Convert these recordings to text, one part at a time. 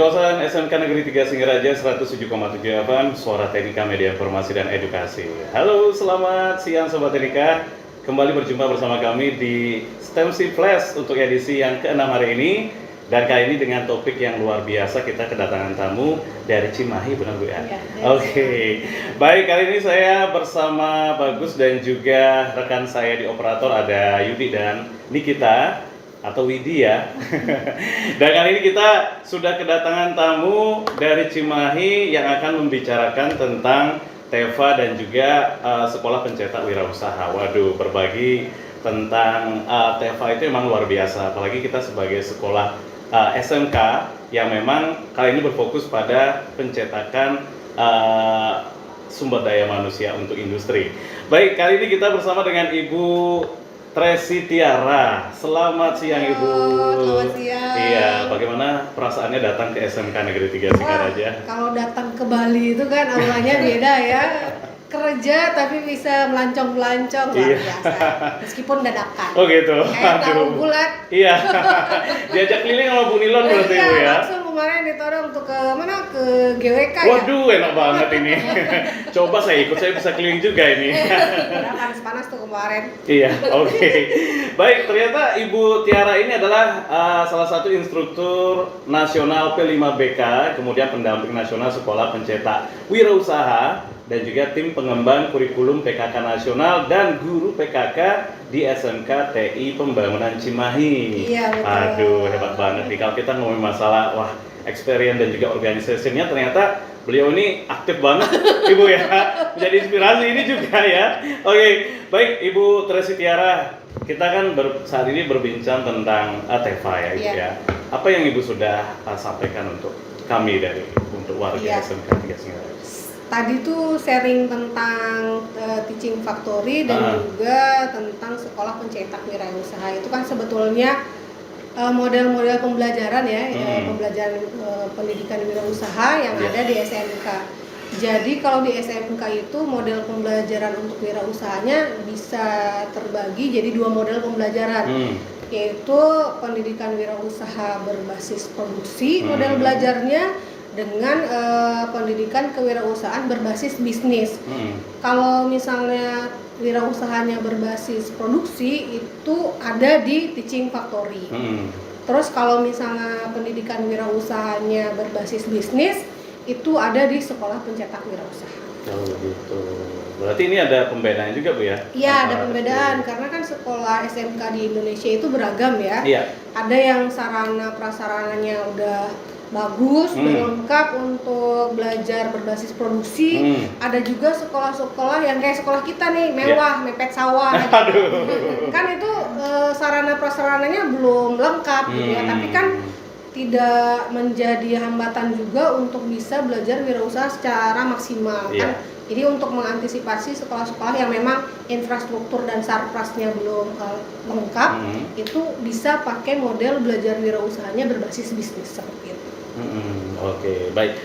kawasan SMK Negeri 3 Singaraja 107,7 FM, Suara Teknika Media Informasi dan Edukasi. Halo, selamat siang Sobat Teknika. Kembali berjumpa bersama kami di STEMC Flash untuk edisi yang ke-6 hari ini. Dan kali ini dengan topik yang luar biasa, kita kedatangan tamu dari Cimahi, benar Bu ya? Oke. Baik, kali ini saya bersama Bagus dan juga rekan saya di operator ada Yudi dan Nikita atau Widi ya. Dan kali ini kita sudah kedatangan tamu dari Cimahi yang akan membicarakan tentang TEVA dan juga Sekolah Pencetak Wirausaha. Waduh, berbagi tentang TEVA itu memang luar biasa, apalagi kita sebagai sekolah SMK yang memang kali ini berfokus pada pencetakan sumber daya manusia untuk industri. Baik, kali ini kita bersama dengan Ibu Tresi Tiara. Selamat siang Ibu. Selamat siang. Iya, bagaimana perasaannya datang ke SMK Negeri 3 Singaraja? Kalau datang ke Bali itu kan auranya beda ya. Kerja tapi bisa melancong-melancong luar biasa. Meskipun dadakan. Oh gitu. Kayak tahu bulat. Iya. Diajak keliling sama Bu Nilon berarti Iya, Bu ya. langsung kemarin ditodong untuk ke mana? Ke GWK ya. Waduh, enak banget ini. Coba saya ikut, saya bisa keliling juga ini. Udah panas-panas tuh kemarin. Iya, oke. Baik, ternyata Ibu Tiara ini adalah salah satu instruktur nasional P5BK, kemudian pendamping nasional Sekolah Pencetak Wirausaha, dan juga tim pengembang kurikulum PKK nasional dan guru PKK di SMK TI Pembangunan Cimahi. Iya, betul. Aduh, hebat banget nih kalau kita ngomongin masalah experience dan juga organisasinya, ternyata beliau ini aktif banget Ibu ya, menjadi inspirasi ini juga ya. Oke, baik Ibu Tresi Tiara, kita kan saat ini berbincang tentang TEVA ya Ibu ya. Apa yang Ibu sudah sampaikan untuk kami untuk warga SMK 3 Singaraja? Tadi tuh sharing tentang teaching factory dan juga tentang sekolah pencetak wirausaha. Itu kan sebetulnya model-model pembelajaran ya, pembelajaran pendidikan wirausaha yang ada di SMK. Jadi kalau di SMK itu model pembelajaran untuk wirausahanya bisa terbagi jadi dua model pembelajaran, yaitu pendidikan wirausaha berbasis produksi model belajarnya dengan pendidikan kewirausahaan berbasis bisnis. Kalau misalnya wirausahanya berbasis produksi itu ada di teaching factory. Terus kalau misalnya pendidikan wirausahanya berbasis bisnis itu ada di sekolah pencetak wirausaha. Oh gitu. Berarti ini ada pembedaan juga Bu ya? Iya, ada pembedaan karena kan sekolah SMK di Indonesia itu beragam ya. Iya. Ada yang sarana prasarananya udah bagus, lengkap untuk belajar berbasis produksi. Ada juga sekolah-sekolah yang kayak sekolah kita nih, mewah, mepet sawah. Kan itu sarana prasarananya belum lengkap gitu ya, tapi kan tidak menjadi hambatan juga untuk bisa belajar wirausaha secara maksimal kan. Jadi untuk mengantisipasi sekolah-sekolah yang memang infrastruktur dan sarprasnya belum lengkap, itu bisa pakai model belajar wirausahanya berbasis bisnis seperti itu. Oke, baik.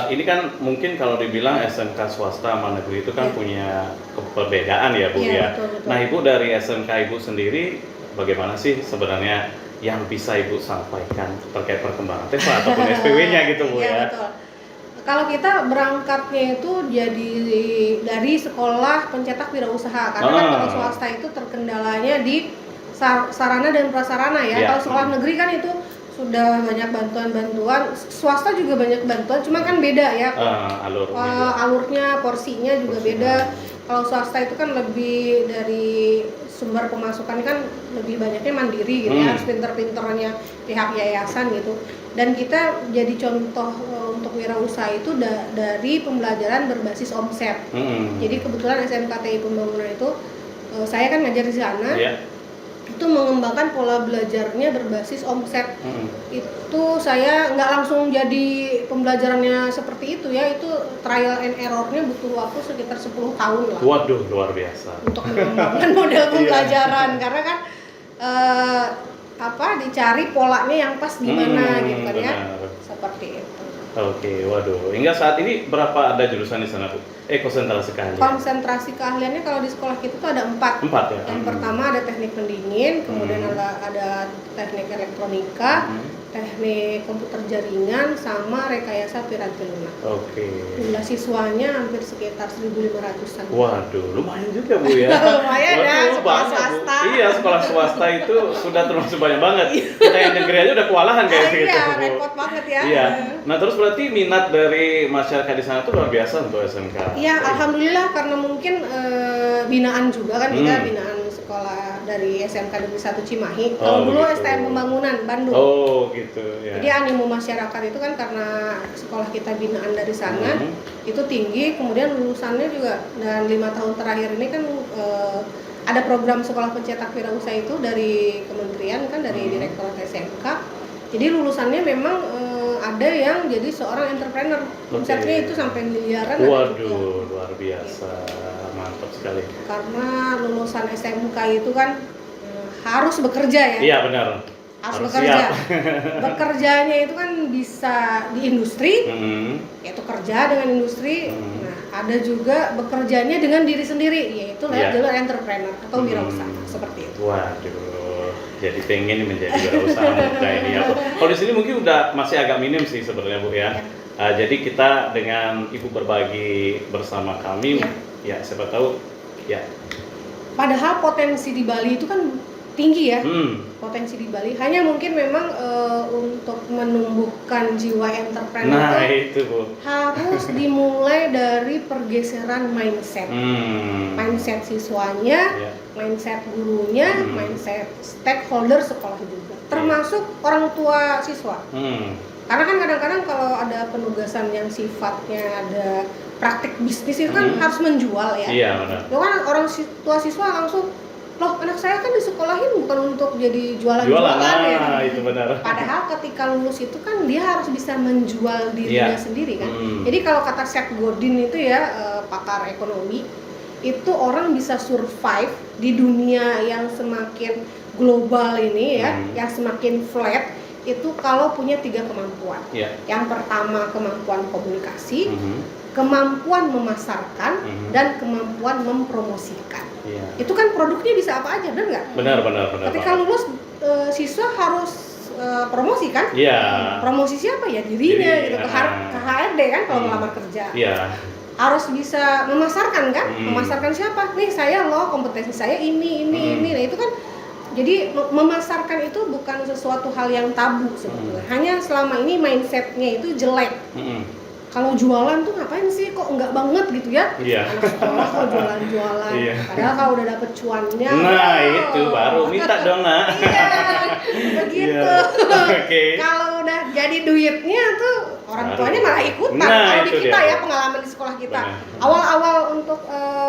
Ini kan mungkin kalau dibilang SMK swasta sama negeri itu kan punya perbedaan ya Bu ya. Betul. Nah Ibu dari SMK Ibu sendiri bagaimana sih sebenarnya yang bisa Ibu sampaikan terkait perkembangan TEVA ataupun SPW-nya gitu Bu ya? Betul. Kalau kita berangkatnya itu jadi dari sekolah pencetak wirausaha, karena kan kalau swasta itu terkendalanya di sarana dan prasarana ya. Kalau sekolah negeri kan itu sudah banyak bantuan-bantuan, swasta juga banyak bantuan, cuma kan beda ya. Alurnya, porsinya juga beda. Kalau swasta itu kan lebih dari sumber pemasukan kan lebih banyaknya mandiri gitu ya, harus pinter-pinternya pihak yayasan gitu. Dan kita jadi contoh untuk wirausaha itu dari pembelajaran berbasis omset. Jadi kebetulan SMK TI Pembangunan itu saya kan ngajar di sana. Itu mengembangkan pola belajarnya berbasis omset. Itu saya nggak langsung jadi pembelajarannya seperti itu ya, itu trial and errornya butuh waktu sekitar 10 tahun lah. Waduh, luar biasa. Untuk mengembangkan model pembelajaran karena kan dicari polanya yang pas gimana gitu kan ya. Seperti itu. Oke, waduh. Hingga saat ini berapa ada jurusan di sana Bu? Konsentrasi keahlian. Konsentrasi keahliannya kalau di sekolah kita tuh ada 4. 4 ya. Yang pertama ada teknik pendingin, kemudian ada teknik elektronika, teknik komputer jaringan sama rekayasa piramida lunak. Oke. Jumlah siswanya hampir sekitar 1.500-an. Waduh, lumayan juga Bu ya. Lumayan ya, Waduh, sekolah banyak, Bu. swasta. Iya, sekolah swasta itu sudah termasuk banyak banget. Kita yang negeri aja udah kewalahan kayak gitu. Iya, Bu. repot banget ya. Iya. Nah, terus berarti minat dari masyarakat di sana tuh luar biasa untuk SMK. Iya, alhamdulillah karena mungkin binaan juga kan kita Hmm. binaan sekolah dari SMK Negeri 1 Cimahi. Oh, Kalau dulu begitu. STM Pembangunan Bandung. Oh, gitu ya. Jadi animo masyarakat itu kan karena sekolah kita binaan dari sana itu tinggi, kemudian lulusannya juga, dan 5 tahun terakhir ini kan ada program sekolah pencetak wirausaha itu dari kementerian kan, dari Direktorat SMK. Jadi lulusannya memang ada yang jadi seorang entrepreneur, omsetnya itu sampai miliaran. ada juga. Waduh, luar biasa, mantap sekali. Karena lulusan SMK itu kan harus bekerja ya. Iya benar. Harus Harus bekerja. siap. Bekerjanya itu kan bisa di industri, yaitu kerja dengan industri. Nah, ada juga bekerjanya dengan diri sendiri, yaitu jalur entrepreneur atau wirausaha seperti itu. Waduh, jadi pengen menjadi wirausaha muda ini ya. Kalau di sini mungkin udah masih agak minim sih sebenarnya Bu ya. Jadi kita dengan Ibu berbagi bersama kami, ya siapa tahu ya. Padahal potensi di Bali itu kan tinggi ya. Potensi di Bali, hanya mungkin memang untuk menumbuhkan jiwa entrepreneur itu Bu, harus dimulai dari pergeseran mindset. Mindset siswanya, mindset gurunya, mindset stakeholder sekolah juga, termasuk orang tua siswa. Karena kan kadang-kadang kalau ada penugasan yang sifatnya ada praktik bisnis itu kan harus menjual ya. Iya benar. Itu kan orang tua siswa langsung, loh anak saya kan disekolahin bukan untuk jadi jualan-jualan ya. Itu benar. Padahal ketika lulus itu kan dia harus bisa menjual dirinya sendiri kan. Jadi kalau kata Seth Godin itu ya, pakar ekonomi, itu orang bisa survive di dunia yang semakin global ini ya, yang semakin flat, itu kalau punya 3 kemampuan. Yang pertama kemampuan komunikasi, kemampuan memasarkan, dan kemampuan mempromosikan. Itu kan produknya bisa apa aja, benar nggak? Benar. Ketika lulus siswa harus promosi kan? Promosi siapa ya? Dirinya gitu, ke HRD kan kalau melamar kerja. Harus bisa memasarkan kan? Memasarkan siapa? Nih saya loh, kompetensi saya ini. Nah itu kan, jadi memasarkan itu bukan sesuatu hal yang tabu sebetulnya. Hanya selama ini mindsetnya itu jelek. Kalau jualan tuh ngapain sih, kok enggak banget gitu ya? Anak sekolah kok jualan-jualan. Padahal kalau udah dapet cuannya, itu baru minta dong nak. Begitu. Kalau udah jadi duitnya tuh orang tuanya malah ikutan. Kalau di kita ya, pengalaman di sekolah kita, awal-awal untuk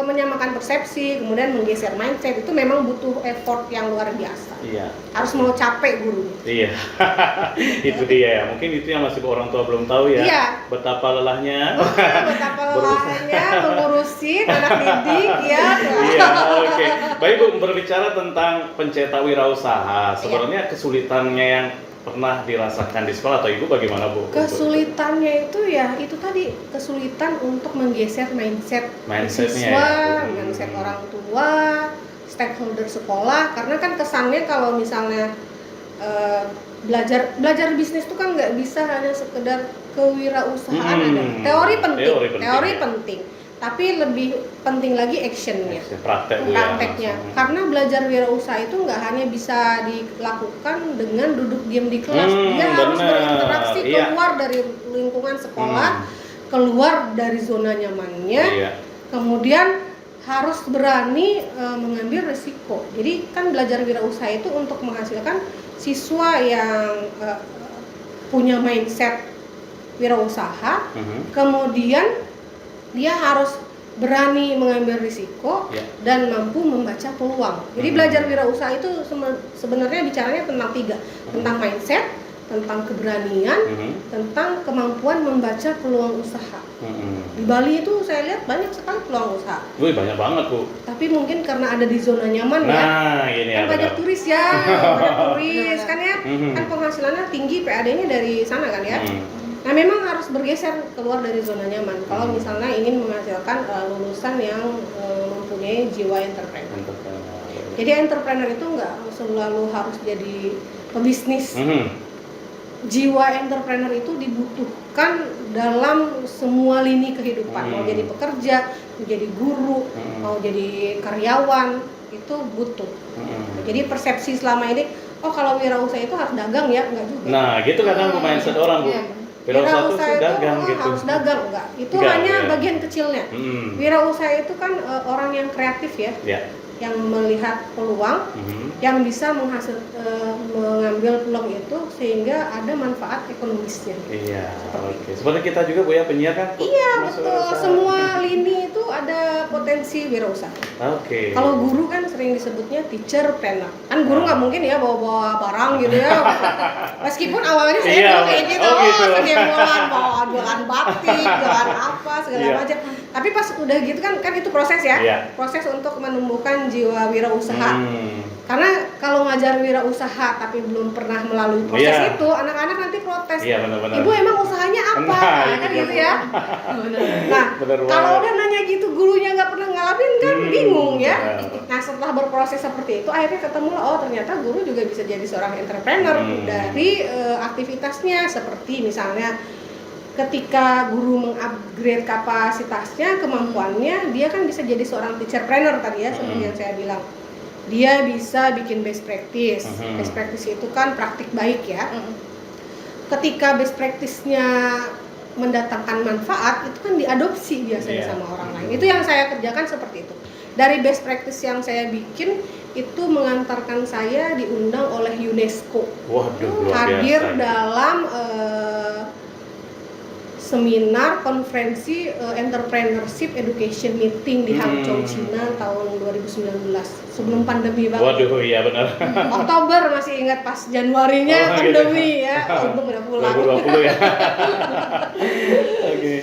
menyamakan persepsi, kemudian menggeser mindset itu memang butuh effort yang luar biasa. Harus mau capek guru. Itu dia ya. Mungkin itu yang masih orang tua belum tahu ya. Betapa lelahnya. Mengurusin anak didik ya. Baik Bu, berbicara tentang pencetak wirausaha, sebenarnya kesulitannya yang pernah dirasakan di sekolah atau Ibu bagaimana Bu? Kesulitannya itu ya, itu tadi kesulitan untuk menggeser mindset siswa, mindset orang tua, stakeholder sekolah. Karena kan kesannya kalau misalnya belajar bisnis itu kan nggak bisa hanya sekedar kewirausahaan ada. Teori penting. Tapi lebih penting lagi actionnya, prakteknya. Karena belajar wirausaha itu nggak hanya bisa dilakukan dengan duduk diam di kelas. Dia harus berinteraksi keluar dari lingkungan sekolah, keluar dari zona nyamannya, kemudian harus berani mengambil resiko. Jadi kan belajar wirausaha itu untuk menghasilkan siswa yang punya mindset wirausaha, kemudian dia harus berani mengambil risiko dan mampu membaca peluang. Jadi belajar wirausaha itu sebenarnya bicaranya tentang 3, tentang mindset, tentang keberanian, tentang kemampuan membaca peluang usaha. Di Bali itu saya lihat banyak sekali peluang usaha. Banyak banget Bu. Tapi mungkin karena ada di zona nyaman kan banyak turis ya, kan ya, kan penghasilannya tinggi, PAD-nya dari sana kan ya. Nah memang harus bergeser keluar dari zona nyaman kalau misalnya ingin menghasilkan lulusan yang mempunyai jiwa entrepreneur. Jadi entrepreneur itu nggak selalu harus jadi pebisnis. jiwa entrepreneur itu dibutuhkan dalam semua lini kehidupan. Mau jadi pekerja, mau jadi guru, mau jadi karyawan, itu butuh. Jadi persepsi selama ini, oh kalau wirausaha itu harus dagang ya, enggak juga. Nah, gitu kadang mindset orang, Bu. Wirausaha itu dagang gitu. Harus dagang, enggak. Itu Enggak, hanya ya. bagian kecilnya. Wirausaha itu kan orang yang kreatif ya. Yang melihat peluang, yang bisa mengambil peluang itu sehingga ada manfaat ekonomisnya. Iya, oke. Seperti kita juga, Bu ya, penyiar kan? Iya, betul. Semua lini itu ada potensi wirausaha. Oke. Kalau guru kan sering disebutnya teacherpreneur. Kan guru nggak mungkin ya bawa-bawa barang gitu ya. Meskipun awalnya saya dulu kayak gitu, segemolan bawa jualan batik, jualan apa segala macam. Tapi pas udah gitu kan itu proses ya. Proses untuk menumbuhkan jiwa wirausaha. Karena kalau ngajar wirausaha tapi belum pernah melalui proses itu, anak-anak nanti protes. Benar-benar. Ibu emang usahanya apa? Kan gitu ya. Nah, kalau udah nanya gitu gurunya nggak pernah ngalamin kan bingung ya. Nah, setelah berproses seperti itu akhirnya ketemu oh ternyata guru juga bisa jadi seorang entrepreneur dari aktivitasnya, seperti misalnya ketika guru mengupgrade kapasitasnya, kemampuannya, dia kan bisa jadi seorang teacherpreneur tadi ya, seperti yang saya bilang. Dia bisa bikin best practice. Best practice itu kan praktik baik ya. Ketika best practice-nya mendatangkan manfaat, itu kan diadopsi biasanya sama orang lain. Itu yang saya kerjakan seperti itu. Dari best practice yang saya bikin, itu mengantarkan saya diundang oleh UNESCO. Waduh, luar hadir biasa. Dalam seminar konferensi entrepreneurship education meeting di Hangzhou, Cina tahun 2019 sebelum pandemi banget. Waduh, iya benar. Oktober masih ingat pas Januarinya pandemi gitu. Ya. Untung udah pulang. 2020 ya. Oke.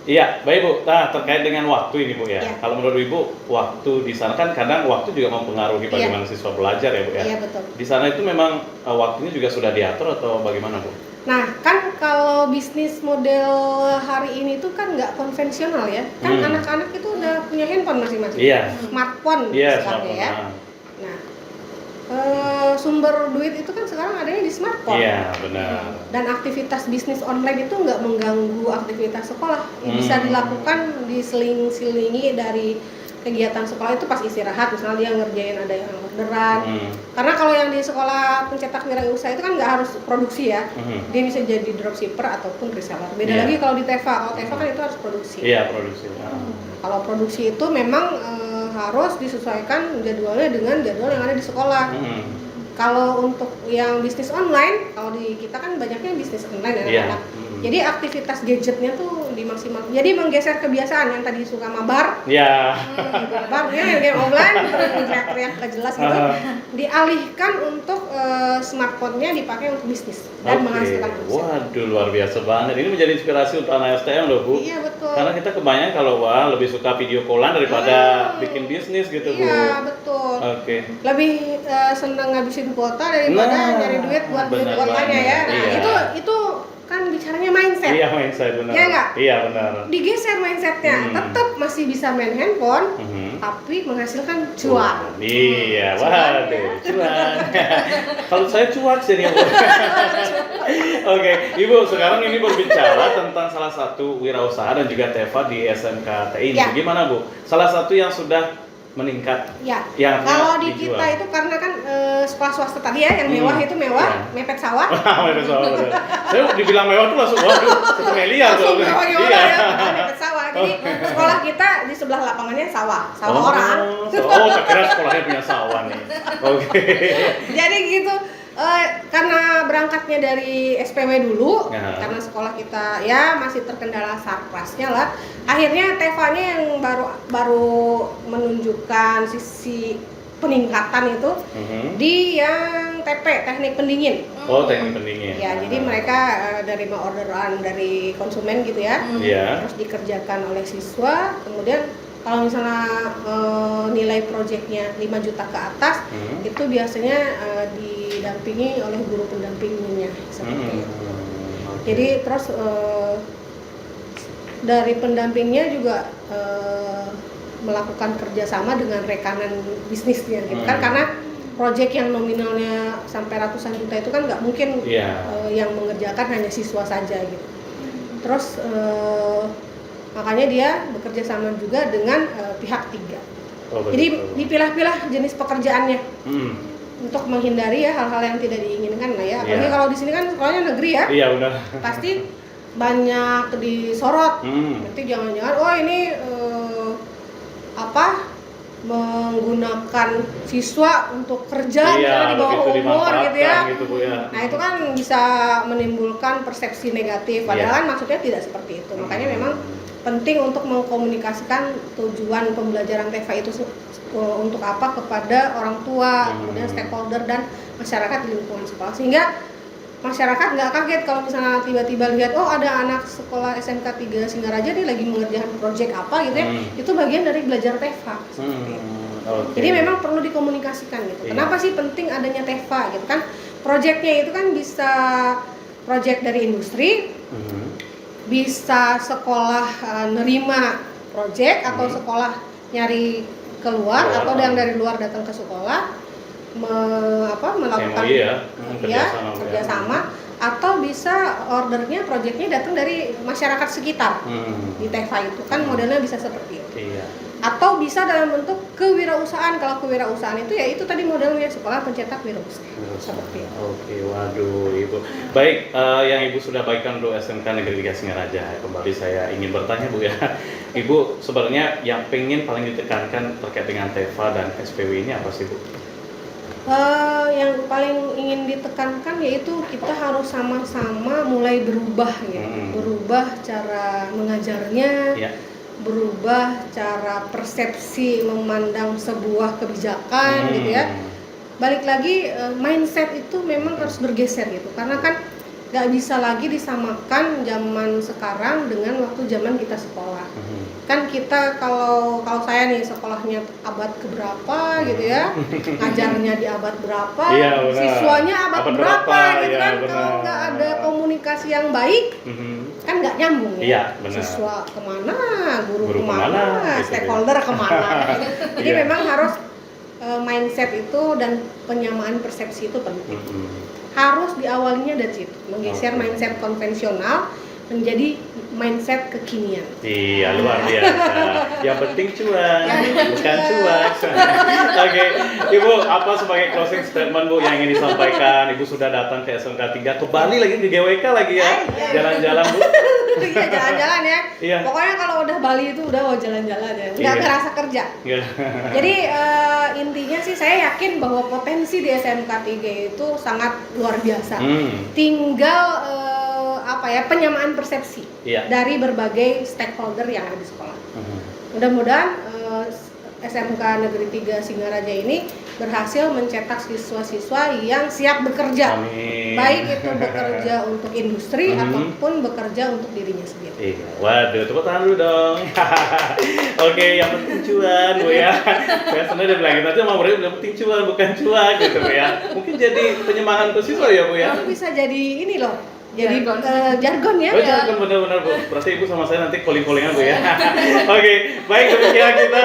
Iya, baik Bu. Nah, terkait dengan waktu ini Bu ya. Kalau menurut Ibu, waktu di sana kan kadang waktu juga mempengaruhi bagaimana siswa belajar ya Bu ya. Iya, betul. Di sana itu memang waktunya juga sudah diatur atau bagaimana Bu? Nah, kan kalau bisnis model hari ini tuh kan nggak konvensional ya. Kan anak-anak itu udah punya handphone masing-masing. Smartphone sekarang ya. Nah, sumber duit itu kan sekarang adanya di smartphone. Iya, benar. Dan aktivitas bisnis online itu nggak mengganggu aktivitas sekolah. Bisa dilakukan diseling-selingi dari kegiatan sekolah itu pas istirahat, misalnya dia ngerjain ada yang orderan. Karena kalau yang di sekolah pencetak wirausaha itu kan nggak harus produksi ya. Dia bisa jadi dropshipper ataupun reseller. Beda lagi kalau di Teva. Kalau Teva kan itu harus produksi. Iya, produksi. Kalau produksi itu memang harus disesuaikan jadwalnya dengan jadwal yang ada di sekolah. Kalau untuk yang bisnis online, kalau di kita kan banyaknya bisnis online ya anak-anak. Jadi aktivitas gadgetnya tuh dimaksimal. Jadi menggeser kebiasaan yang tadi suka mabar. Mabarnya game online, teriak-teriak gak jelas gitu. Dialihkan untuk smartphone-nya dipakai untuk bisnis dan menghasilkan omset. Waduh, luar biasa banget. Ini menjadi inspirasi untuk anak STM loh Bu. Iya betul. Karena kita kebanyakan kalau lebih suka video callan daripada bikin bisnis gitu Bu. Iya betul. Lebih senang ngabisin kuota daripada nyari duit buat duit kuotanya ya. Nah, itu kan bicaranya mindset. Iya, mindset benar. Iya nggak? Iya benar. Digeser mindsetnya, tetap masih bisa main handphone, tapi menghasilkan cuan. Iya, waduh, cuan. Kalau saya cuan jadi apa? Oke, Ibu, sekarang ini berbicara tentang salah satu wirausaha dan juga Teva di SMKTI. Gimana Bu? Salah satu yang sudah meningkat. Ya. Yang kalau di kita itu karena kan sekolah swasta tadi ya, yang mewah itu mewah, mepet sawah. Mepet sawah. Saya dibilang mewah tuh langsung waduh, satu miliar tuh. Mepet sawah. Jadi sekolah kita di sebelah lapangannya sawah orang. Saya kira sekolahnya punya sawah nih. Oke. Jadi gitu. Karena berangkatnya dari SPW dulu, karena sekolah kita ya masih terkendala sarprasnya lah. Akhirnya Teva-nya yang baru menunjukkan sisi peningkatan itu di yang TP, teknik pendingin. Oh, teknik pendingin. Ya, jadi mereka dari orderan dari konsumen gitu ya. Terus dikerjakan oleh siswa, kemudian kalau misalnya nilai proyeknya 5 juta ke atas, itu biasanya didampingi oleh guru pendampingnya seperti itu. Jadi terus dari pendampingnya juga melakukan kerjasama dengan rekanan bisnisnya gitu kan, karena proyek yang nominalnya sampai ratusan juta itu kan nggak mungkin Iya. yang mengerjakan hanya siswa saja gitu. Terus makanya dia bekerja sama juga dengan pihak tiga. Jadi dipilah-pilah jenis pekerjaannya untuk menghindari ya hal-hal yang tidak diinginkan lah ya. Apalagi kalau di sini kan sekolahnya negeri ya. Iya benar. Pasti banyak disorot. Nanti jangan-jangan ini menggunakan siswa untuk kerja misalnya di bawah umur gitu ya. Gitu, Bu, ya. Nah itu kan bisa menimbulkan persepsi negatif. Padahal kan maksudnya tidak seperti itu. Makanya memang penting untuk mengkomunikasikan tujuan pembelajaran TEFA itu untuk apa kepada orang tua, kemudian stakeholder dan masyarakat di lingkungan sekolah, sehingga masyarakat nggak kaget kalau misalnya tiba-tiba lihat ada anak sekolah SMK 3 Singaraja nih lagi mengerjakan proyek apa gitu ya, itu bagian dari belajar TEFA seperti itu. Jadi memang perlu dikomunikasikan gitu. Kenapa sih penting adanya TEFA gitu kan? Proyeknya itu kan bisa proyek dari industri, bisa sekolah nerima proyek atau sekolah nyari keluar atau yang dari luar datang ke sekolah melakukan kerjasama, atau bisa ordernya, proyeknya datang dari masyarakat sekitar. Di TEFA itu kan modelnya bisa seperti itu. Atau bisa dalam bentuk kewirausahaan. Kalau kewirausahaan itu ya itu tadi modelnya sekolah pencetak wirausaha. Seperti itu. Oke, waduh Ibu. Baik, yang Ibu sudah bagikan untuk SMK Negeri 3 Singaraja. Kembali saya ingin bertanya Bu ya. Ibu sebenarnya yang pengen paling ditekankan terkait dengan TEFA dan SPW ini apa sih Bu? Yang paling ingin ditekankan yaitu kita harus sama-sama mulai berubah gitu. Berubah cara mengajarnya, berubah cara persepsi memandang sebuah kebijakan gitu ya. Balik lagi mindset itu memang harus bergeser gitu, karena kan nggak bisa lagi disamakan zaman sekarang dengan waktu zaman kita sekolah. Kan kita kalau saya nih sekolahnya abad keberapa gitu ya, ngajarnya di abad berapa, siswanya abad berapa gitu kan. Kalau nggak ada komunikasi yang baik, kan nggak nyambung ya. Siswa kemana, guru kemana, stakeholder kemana. Jadi memang harus mindset itu dan penyamaan persepsi itu penting. Harus diawalinya dari situ, menggeser mindset konvensional menjadi mindset kekinian. Iya, luar biasa. Yang penting cuan, bukan cuan. Oke, Ibu, apa sebagai closing statement Bu yang ingin disampaikan? Ibu sudah datang ke SMK 3, ke Bali lagi, ke GWK lagi ya, jalan-jalan Bu. Iya, jalan-jalan ya. Pokoknya kalau udah Bali itu udah jalan-jalan ya, nggak kerasa kerja. Jadi intinya sih saya yakin bahwa potensi di SMK 3 itu sangat luar biasa. Tinggal penyamaan persepsi dari berbagai stakeholder yang ada di sekolah. Mudah-mudahan SMK Negeri 3 Singaraja ini berhasil mencetak siswa-siswa yang siap bekerja. Amin. Baik itu bekerja untuk industri ataupun bekerja untuk dirinya sendiri. Waduh, tepuk tangan dulu dong. Oke, yang penting cuan Bu ya. Saya sebenarnya bilang gitu, nanti mau murid yang penting cuan bukan cuan gitu Bu ya. Mungkin jadi penyemangat untuk siswa ya Bu ya. Itu bisa jadi ini loh. Jadi jargon ya. Jargon benar-benar Bu. Berarti Ibu sama saya nanti calling-callingan Bu ya. Oke, baik demikian kita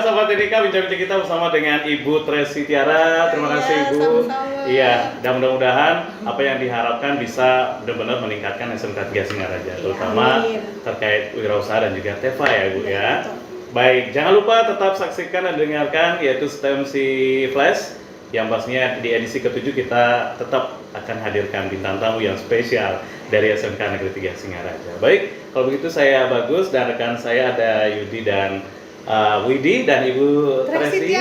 Sobat Enika bincang-bincang kita bersama dengan Ibu Tresi Tiara. Terima kasih Ibu. Sama-sama. Iya, dan mudah-mudahan apa yang diharapkan bisa benar-benar meningkatkan SMK 3 Singaraja, terutama terkait wirausaha dan juga TEFA ya Bu ya. Baik, jangan lupa tetap saksikan dan dengarkan yaitu STEMC Flash. Yang pastinya di edisi ke-7 kita tetap akan hadirkan bintang tamu yang spesial dari SMK Negeri 3 Singaraja. Baik, kalau begitu saya Bagus dan rekan saya ada Yudi dan Widi dan Ibu Tresi.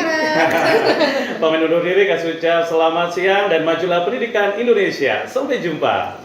Pamit undur diri, kasih ucap selamat siang dan majulah pendidikan Indonesia. Sampai jumpa.